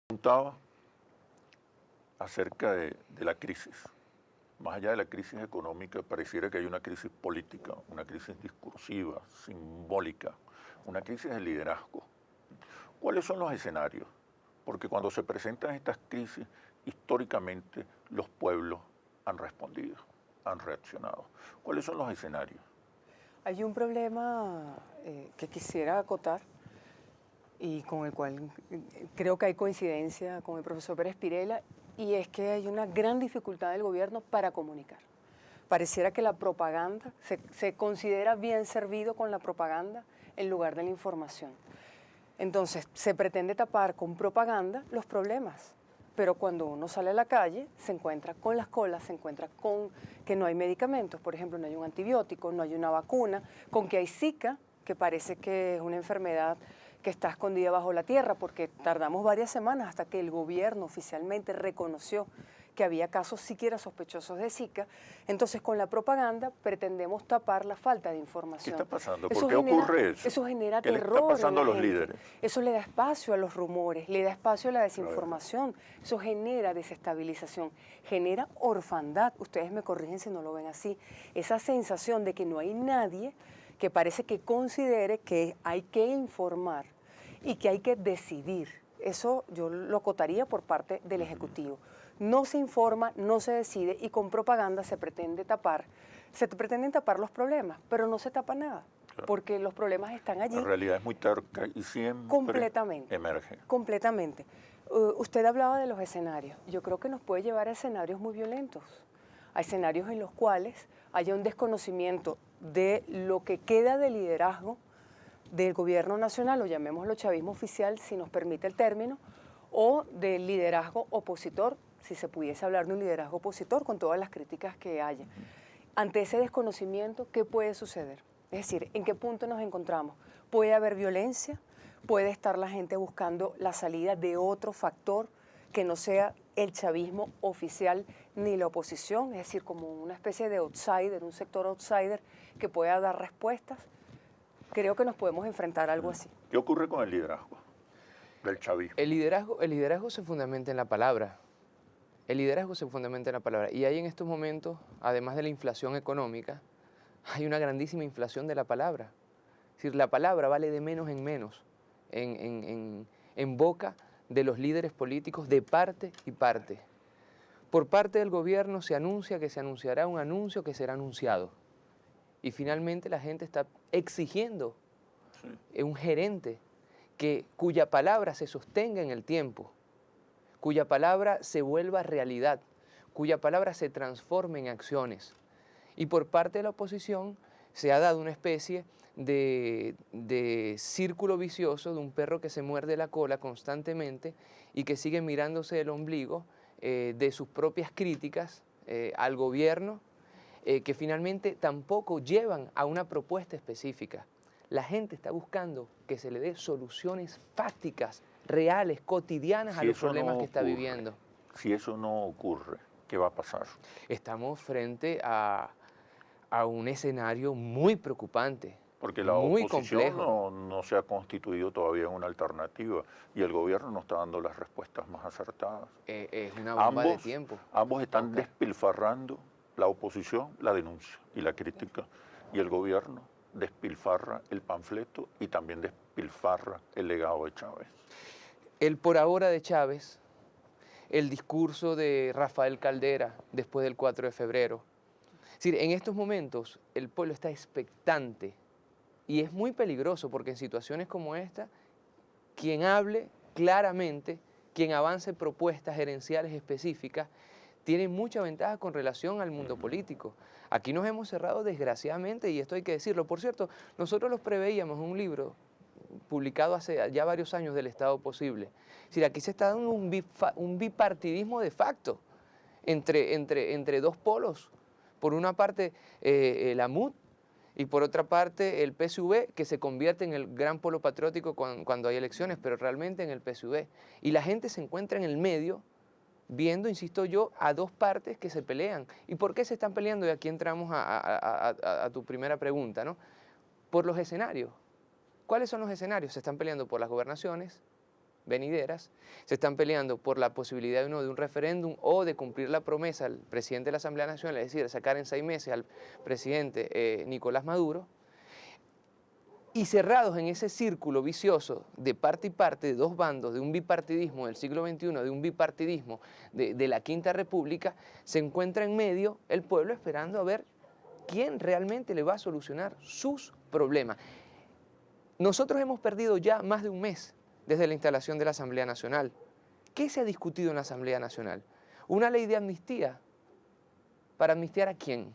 Preguntaba acerca de la crisis. Más allá de la crisis económica, pareciera que hay una crisis política, una crisis discursiva, simbólica, una crisis de liderazgo. ¿Cuáles son los escenarios? Porque cuando se presentan estas crisis, históricamente los pueblos han respondido, han reaccionado. ¿Cuáles son los escenarios? Hay un problema que quisiera acotar y con el cual creo que hay coincidencia con el profesor Pérez Pirela, y es que hay una gran dificultad del gobierno para comunicar. Pareciera que la propaganda, se considera bien servido con la propaganda en lugar de la información. Entonces, se pretende tapar con propaganda los problemas, pero cuando uno sale a la calle se encuentra con las colas, se encuentra con que no hay medicamentos, por ejemplo, no hay un antibiótico, no hay una vacuna, con que hay Zika, que parece que es una enfermedad que está escondida bajo la tierra, porque tardamos varias semanas hasta que el gobierno oficialmente reconoció que había casos siquiera sospechosos de Zika. Entonces, con la propaganda pretendemos tapar la falta de ¿Qué información. está pasando? ¿Por qué ocurre eso? Eso genera ¿Qué le está terror pasando a en la los gente. líderes? Eso le da espacio a los rumores, le da espacio a la desinformación. Eso genera desestabilización, genera orfandad. Ustedes me corrigen si no lo ven así. Esa sensación de que no hay nadie que parece que considere que hay que informar y que hay que decidir. Eso yo lo acotaría por parte del Ejecutivo. No se informa, no se decide y con propaganda se pretenden tapar los problemas, pero no se tapa nada, porque los problemas están allí. La realidad es muy terca y siempre Completamente. emerge. Completamente. Usted hablaba de los escenarios. Yo creo que nos puede llevar a escenarios muy violentos, a escenarios en los cuales haya un desconocimiento de lo que queda de liderazgo del gobierno nacional, o llamémoslo chavismo oficial, si nos permite el término, o del liderazgo opositor, si se pudiese hablar de un liderazgo opositor con todas las críticas que haya. Ante ese desconocimiento, ¿qué puede suceder? Es decir, ¿en qué punto nos encontramos? ¿Puede haber violencia? ¿Puede estar la gente buscando la salida de otro factor que no sea el chavismo oficial ni la oposición? Es decir, como una especie de outsider, un sector outsider que pueda dar respuestas. Creo que nos podemos enfrentar a algo así. ¿Qué ocurre con el liderazgo del chavismo? El liderazgo se fundamenta en la palabra. El liderazgo se fundamenta en la palabra. Y hay en estos momentos, además de la inflación económica, hay una grandísima inflación de la palabra. Es decir, la palabra vale de menos en menos en boca de los líderes políticos de parte y parte. Por parte del gobierno se anuncia que se anunciará un anuncio que será anunciado. Y finalmente la gente está exigiendo un gerente cuya palabra se sostenga en el tiempo, cuya palabra se vuelva realidad, cuya palabra se transforme en acciones. Y por parte de la oposición se ha dado una especie de círculo vicioso de un perro que se muerde la cola constantemente y que sigue mirándose el ombligo de sus propias críticas al gobierno, que finalmente tampoco llevan a una propuesta específica. La gente está buscando que se le dé soluciones fácticas, reales, cotidianas a los problemas que está viviendo. Si eso no ocurre, ¿qué va a pasar? Estamos frente a un escenario muy preocupante, Porque la muy oposición complejo. no se ha constituido todavía en una alternativa y el gobierno no está dando las respuestas más acertadas. Es una bomba de tiempo. Ambos están Oscar. despilfarrando, la oposición la denuncia y la crítica, y el gobierno despilfarra el panfleto y también despilfarra el legado de Chávez. El por ahora de Chávez, el discurso de Rafael Caldera después del 4 de febrero. Es decir, en estos momentos el pueblo está expectante y es muy peligroso porque en situaciones como esta, quien hable claramente, quien avance propuestas gerenciales específicas, tiene mucha ventaja con relación al mundo político. Aquí nos hemos cerrado desgraciadamente y esto hay que decirlo. Por cierto, nosotros los preveíamos en un libro publicado hace ya varios años del Estado Posible. Es decir, aquí se está dando un bipartidismo de facto entre dos polos. Por una parte, la MUD y por otra parte, el PSV, que se convierte en el gran polo patriótico cuando hay elecciones, pero realmente en el PSV. Y la gente se encuentra en el medio, viendo, insisto yo, a dos partes que se pelean. ¿Y por qué se están peleando? Y aquí entramos a tu primera pregunta, ¿no? Por los escenarios. ¿Cuáles son los escenarios? Se están peleando por las gobernaciones, venideras, se están peleando por la posibilidad de un referéndum o de cumplir la promesa al presidente de la Asamblea Nacional, es decir, sacar en 6 meses al presidente Nicolás Maduro, y cerrados en ese círculo vicioso de parte y parte, de dos bandos, de un bipartidismo del siglo XXI, de un bipartidismo de la Quinta República, se encuentra en medio el pueblo esperando a ver quién realmente le va a solucionar sus problemas. Nosotros hemos perdido ya más de un mes desde la instalación de la Asamblea Nacional. ¿Qué se ha discutido en la Asamblea Nacional? Una ley de amnistía. ¿Para amnistiar a quién?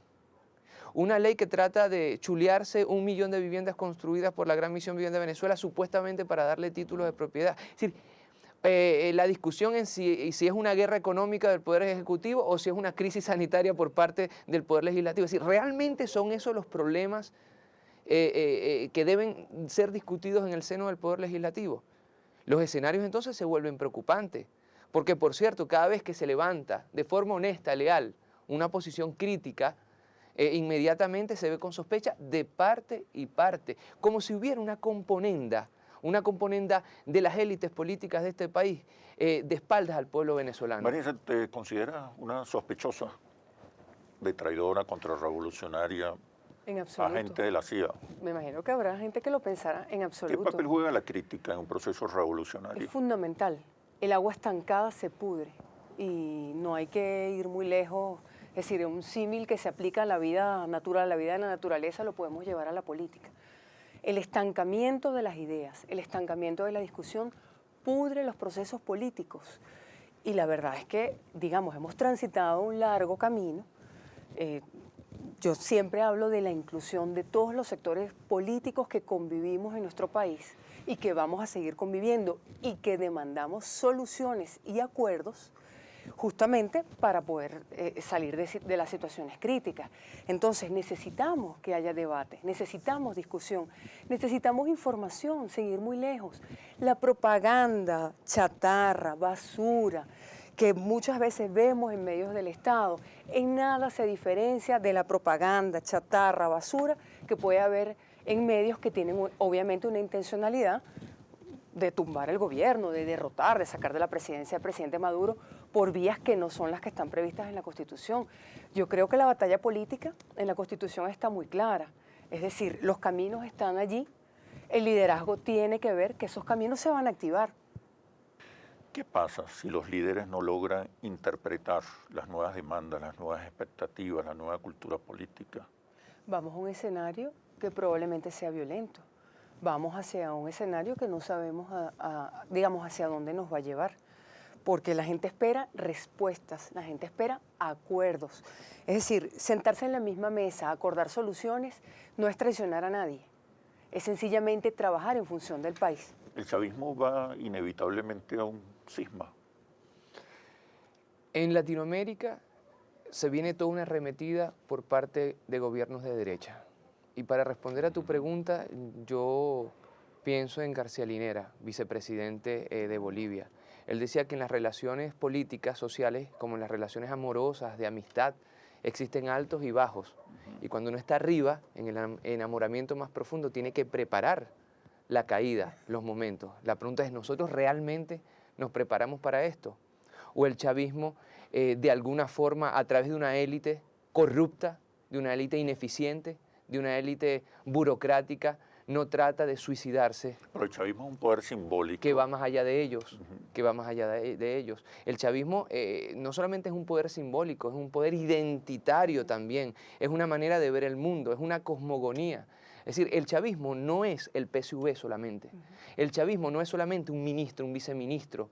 Una ley que trata de chulearse 1 millón de viviendas construidas por la Gran Misión Vivienda de Venezuela, supuestamente para darle títulos de propiedad. Es decir, la discusión en si es una guerra económica del Poder Ejecutivo o si es una crisis sanitaria por parte del Poder Legislativo. Es decir, ¿realmente son esos los problemas que deben ser discutidos en el seno del Poder Legislativo? Los escenarios entonces se vuelven preocupantes, porque por cierto, cada vez que se levanta de forma honesta, leal, una posición crítica, inmediatamente se ve con sospecha de parte y parte, como si hubiera una componenda de las élites políticas de este país de espaldas al pueblo venezolano. Marisa, ¿te consideras una sospechosa, de traidora, contrarrevolucionaria, En absoluto. agente de la CIA? Me imagino que habrá gente que lo pensará en ¿Qué absoluto. papel juega la crítica en un proceso revolucionario? Es fundamental. El agua estancada se pudre y no hay que ir muy lejos. Es decir, un símil que se aplica a la vida natural, a la vida de la naturaleza, lo podemos llevar a la política. El estancamiento de las ideas, el estancamiento de la discusión pudre los procesos políticos. Y la verdad es que, digamos, hemos transitado un largo camino. Yo siempre hablo de la inclusión de todos los sectores políticos que convivimos en nuestro país y que vamos a seguir conviviendo y que demandamos soluciones y acuerdos justamente para poder salir de las situaciones críticas. Entonces necesitamos que haya debate, necesitamos discusión, necesitamos información, seguir muy lejos. La propaganda chatarra, basura, que muchas veces vemos en medios del Estado, en nada se diferencia de la propaganda chatarra, basura, que puede haber en medios que tienen obviamente una intencionalidad de tumbar el gobierno, de derrotar, de sacar de la presidencia al presidente Maduro por vías que no son las que están previstas en la Constitución. Yo creo que la batalla política en la Constitución está muy clara. Es decir, los caminos están allí, el liderazgo tiene que ver que esos caminos se van a activar. ¿Qué pasa si los líderes no logran interpretar las nuevas demandas, las nuevas expectativas, la nueva cultura política? Vamos a un escenario que probablemente sea violento. Vamos hacia un escenario que no sabemos, digamos, hacia dónde nos va a llevar. Porque la gente espera respuestas, la gente espera acuerdos. Es decir, sentarse en la misma mesa, acordar soluciones, no es traicionar a nadie. Es sencillamente trabajar en función del país. El chavismo va inevitablemente a un cisma. En Latinoamérica se viene toda una arremetida por parte de gobiernos de derecha. Y para responder a tu pregunta, yo pienso en García Linera, vicepresidente de Bolivia. Él decía que en las relaciones políticas, sociales, como en las relaciones amorosas, de amistad, existen altos y bajos. Y cuando uno está arriba, en el enamoramiento más profundo, tiene que preparar la caída, los momentos. La pregunta es, ¿nosotros realmente nos preparamos para esto? ¿O el chavismo, de alguna forma, a través de una élite corrupta, de una élite ineficiente, de una élite burocrática, no trata de suicidarse? Pero el chavismo es un poder simbólico. Que va más allá de ellos, que va más allá de ellos. El chavismo no solamente es un poder simbólico, es un poder identitario también, es una manera de ver el mundo, es una cosmogonía. Es decir, el chavismo no es el PSV solamente, el chavismo no es solamente un ministro, un viceministro,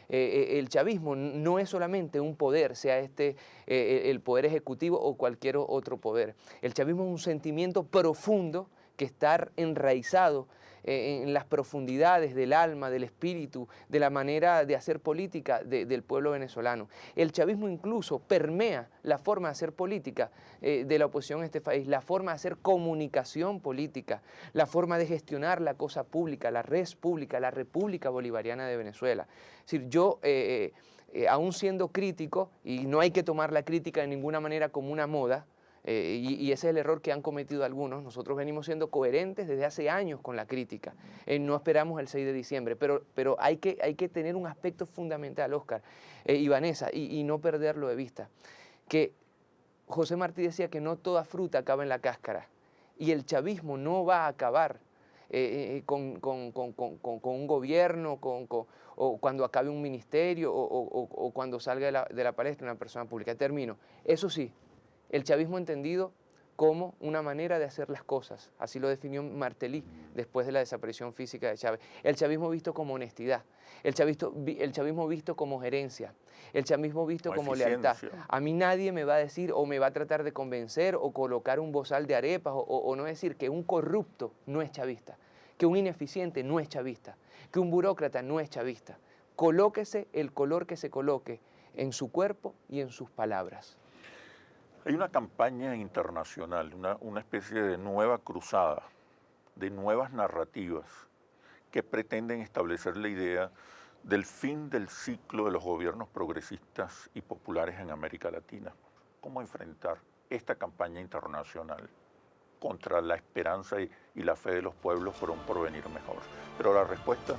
el chavismo no es solamente un poder, sea este el poder ejecutivo o cualquier otro poder. El chavismo es un sentimiento profundo que está enraizado en las profundidades del alma, del espíritu, de la manera de hacer política del pueblo venezolano. El chavismo incluso permea la forma de hacer política de la oposición en este país, la forma de hacer comunicación política, la forma de gestionar la cosa pública, la res pública, la República Bolivariana de Venezuela. Es decir, yo, aún siendo crítico, y no hay que tomar la crítica de ninguna manera como una moda, Y ese es el error que han cometido algunos. Nosotros venimos siendo coherentes desde hace años con la crítica. No esperamos el 6 de diciembre, pero hay que tener un aspecto fundamental, Óscar y Vanessa, y no perderlo de vista. Que José Martí decía que no toda fruta acaba en la cáscara, y el chavismo no va a acabar con un gobierno, o cuando acabe un ministerio, o cuando salga de la palestra una persona pública. Termino. Eso sí, el chavismo entendido como una manera de hacer las cosas. Así lo definió Martelly después de la desaparición física de Chávez. El chavismo visto como honestidad, el chavismo visto como gerencia, el chavismo visto como lealtad. A mí nadie me va a decir o me va a tratar de convencer o colocar un bozal de arepas o no decir que un corrupto no es chavista, que un ineficiente no es chavista, que un burócrata no es chavista. Colóquese el color que se coloque en su cuerpo y en sus palabras. Hay una campaña internacional, una especie de nueva cruzada, de nuevas narrativas que pretenden establecer la idea del fin del ciclo de los gobiernos progresistas y populares en América Latina. ¿Cómo enfrentar esta campaña internacional contra la esperanza y la fe de los pueblos por un porvenir mejor? Pero la respuesta